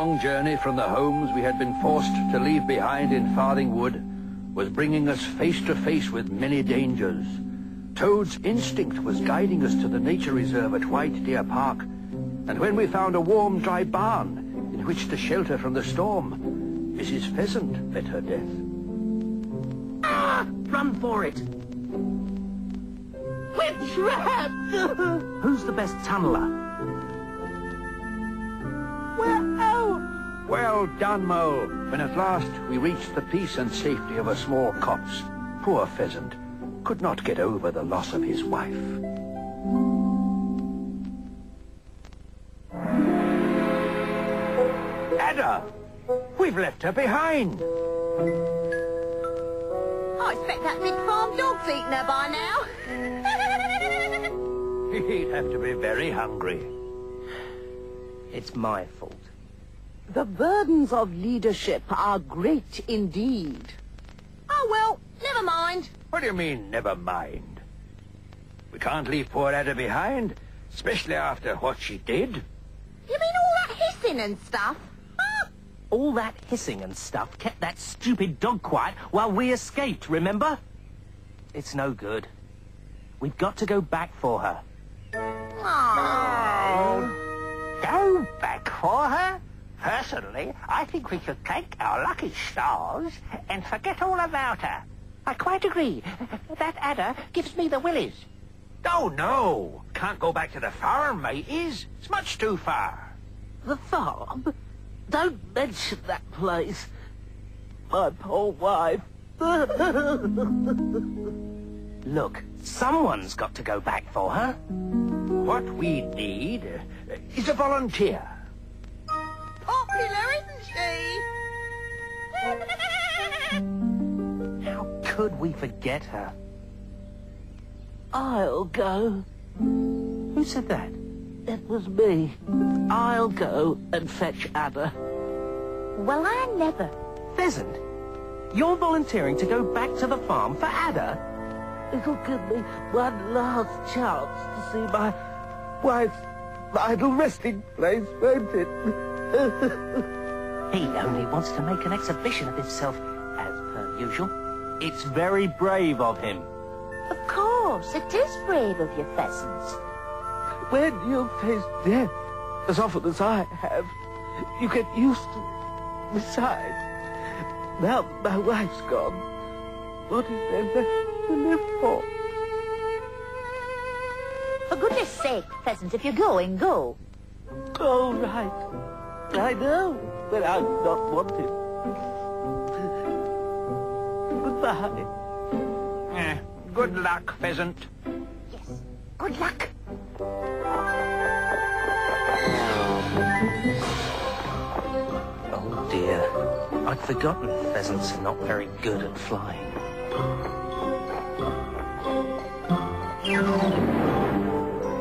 long journey from the homes we had been forced to leave behind in Farthingwood was bringing us face to face with many dangers. Toad's instinct was guiding us to the nature reserve at White Deer Park, and when we found a warm, dry barn in which to shelter from the storm, Mrs. Pheasant met her death. Ah! Run for it! We're trapped! Who's the best tunneler? Well done, Mole. When at last we reached the peace and safety of a small copse, poor Pheasant could not get over the loss of his wife. Ada! We've left her behind! I expect that big farm dog's eaten her by now. He'd have to be very hungry. It's my fault. The burdens of leadership are great indeed. Oh, well, never mind. What do you mean, never mind? We can't leave poor Ada behind, especially after what she did. You mean all that hissing and stuff? Ah! All that hissing and stuff kept that stupid dog quiet while we escaped, remember? It's no good. We've got to go back for her. Oh. Go back for her? Personally, I think we should thank our lucky stars and forget all about her. I quite agree. That Ada gives me the willies. Oh, no. Can't go back to the farm, mateys. It's much too far. The farm? Don't mention that place. My poor wife. Look, someone's got to go back for her. What we need is a volunteer. Popular, isn't she? How could we forget her? I'll go. Who said that? It was me. I'll go and fetch Ada. Well, I never. Pheasant, you're volunteering to go back to the farm for Ada? It'll give me one last chance to see my wife's final resting place, won't it? He only wants to make an exhibition of himself, as per usual. It's very brave of him. Of course, it is brave of you, Pheasants. When you face death, as often as I have, you get used to it. Besides, now that my wife's gone, what is there left to live for? For goodness sake, Pheasant, if you're going, go. All right. I know, but I'm not wanted. Goodbye. Good luck, Pheasant. Yes, good luck. Oh dear, I'd forgotten pheasants are not very good at flying.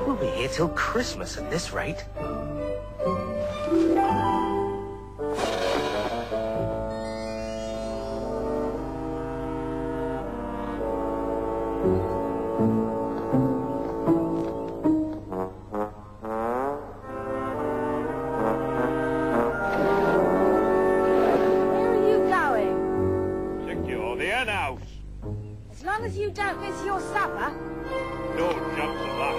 We'll be here till Christmas at this rate. As long as you don't miss your supper. No chance of that.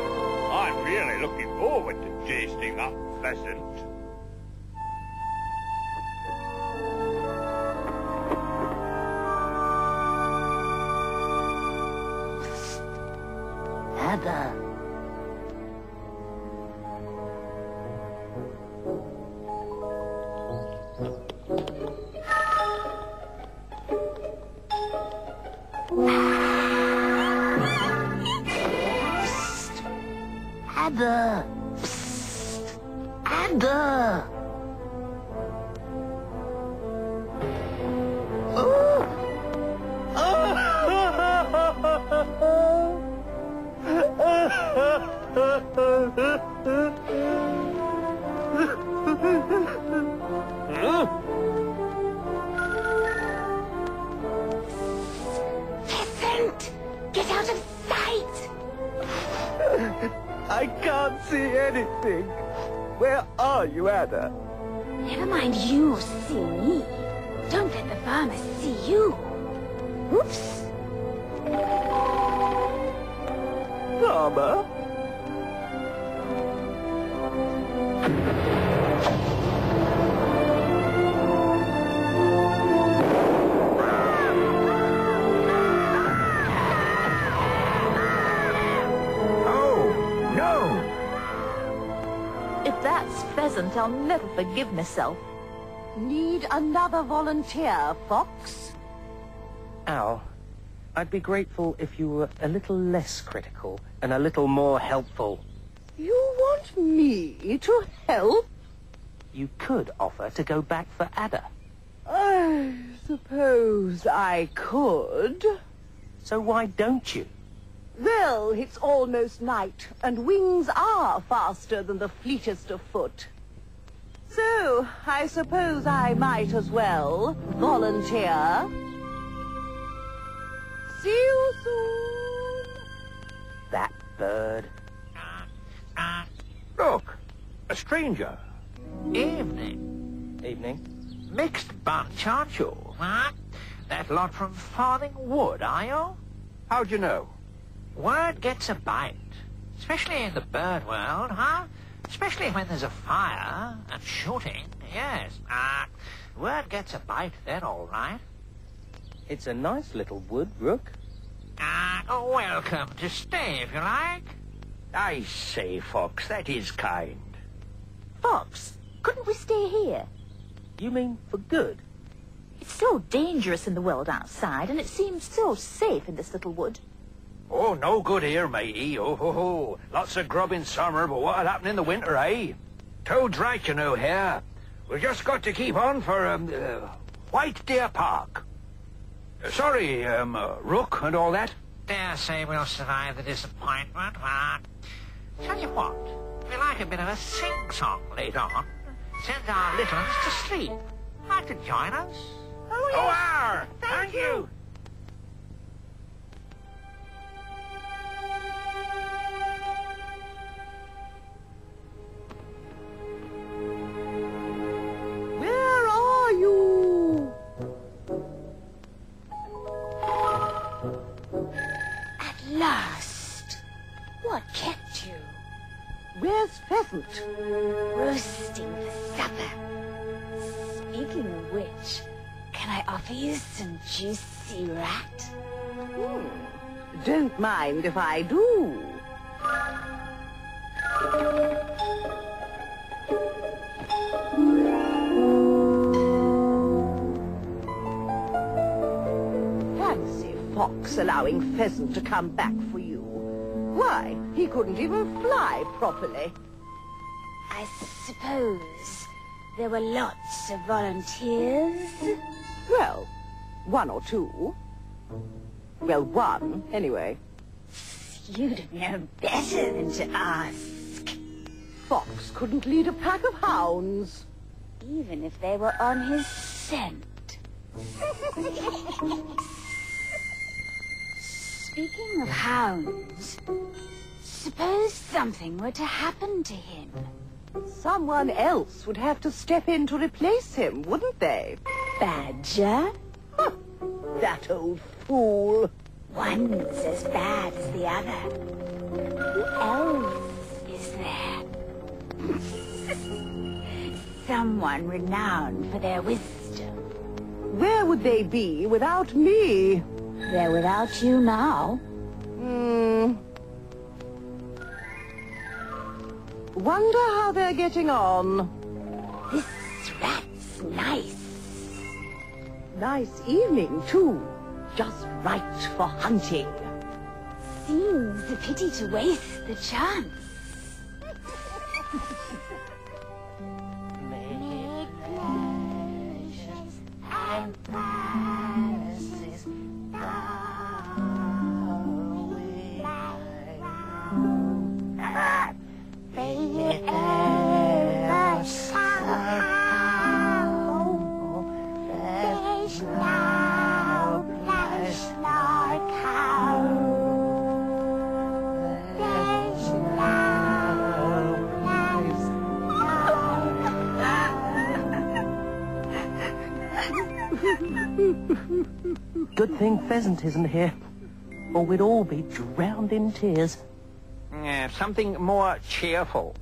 I'm really looking forward to tasting that pheasant. Ada. Ada! Psst! Ada! Pheasant! Get out of sight! I can't see anything. Where are you, Ada? Never mind you see me. Don't let the farmer see you. Oops. Farmer? If that's pheasant, I'll never forgive myself. Need another volunteer, Fox? Al, I'd be grateful if you were a little less critical and a little more helpful. You want me to help? You could offer to go back for Ada. I suppose I could. So why don't you? Well, it's almost night, and wings are faster than the fleetest of foot. So, I suppose I might as well volunteer. See you soon. That bird. Look, a stranger. Evening. Evening. Mixed bunch, aren't you? Huh? That lot from Farthingwood, are you? How'd you know? Word gets a bite. Especially in the bird world, huh? Especially when there's a fire and shooting, yes. Word gets a bite, they're all right. It's a nice little wood, Rook. Welcome to stay, if you like. I say, Fox, that is kind. Fox, couldn't we stay here? You mean for good? It's so dangerous in the world outside, and it seems so safe in this little wood. Oh, no good here, matey. Oh, ho, ho. Lots of grub in summer, but what'll happen in the winter, eh? Toad's right, you know, here. We've just got to keep on for, White Deer Park. Sorry, Rook and all that. Dare say we'll survive the disappointment, huh? Tell you what, we like a bit of a sing-song later on. Send our little ones to sleep. Like to join us? Oh, yes. Thank you. Where are you? At last. What kept you? Where's Pheasant? Roasting for supper. Speaking of which, can I offer you some juicy rat? Don't mind if I do. Fancy Fox allowing Pheasant to come back for you. Why, he couldn't even fly properly. I suppose there were lots of volunteers. Well, one or two. Well, one, anyway. You'd have known better than to ask. Fox couldn't lead a pack of hounds. Even if they were on his scent. Speaking of hounds, suppose something were to happen to him. Someone else would have to step in to replace him, wouldn't they? Badger? That old fool. One's as bad as the other. Who else is there? Someone renowned for their wisdom. Where would they be without me? They're without you now. Wonder how they're getting on. This rat's nice. Nice evening, too. Just right for hunting. Seems a pity to waste the chance. Make pleasures and promises May it ever sound. There's no place like home. There's no place like home. Good thing Pheasant isn't here, or we'd all be drowned in tears. Yeah, something more cheerful.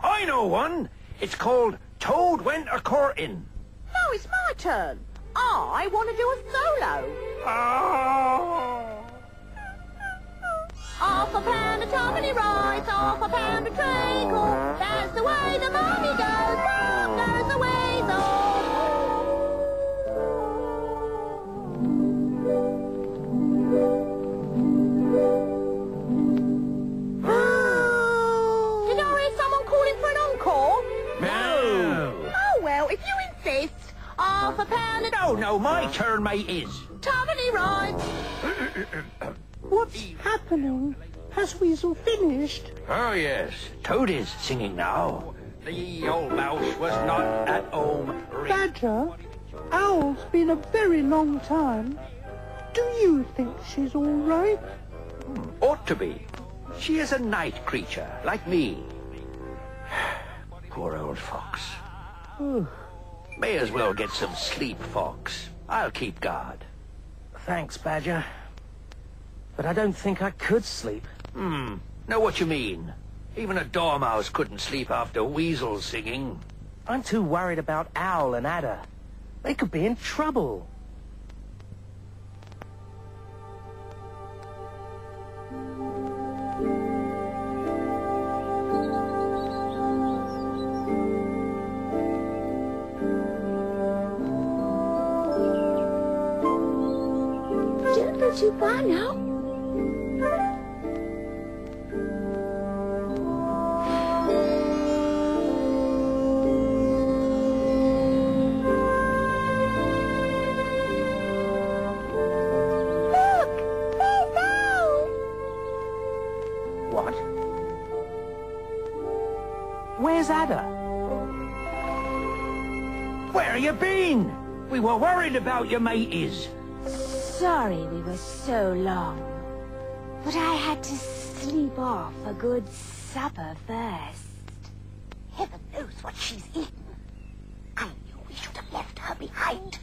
I know one. It's called Toad Went A-Courtin'. Now it's my turn. I want to do a solo. Oh! Off a pound of twopenny rice, off a pound of treacle. That's the way the money goes. Mom knows the ways Did I hear someone calling for an encore? No. Oh, well, if you insist. Half a pound of... No, my turn, mate, is. Twopenny rice. What's happening? Has Weasel finished? Oh, yes. Toad is singing now. The old mouse was not at home. Badger, Owl's been a very long time. Do you think she's all right? Ought to be. She is a night creature, like me. Poor old fox. May as well get some sleep, Fox. I'll keep guard. Thanks, Badger. But I don't think I could sleep. Know what you mean. Even a dormouse couldn't sleep after Weasel singing. I'm too worried about Owl and Adder. They could be in trouble. Don't go too far now. What? Where's Adder? Where you been? We were worried about you, mateys. Sorry we were so long. But I had to sleep off a good supper first. Heaven knows what she's eaten. I knew we should have left her behind.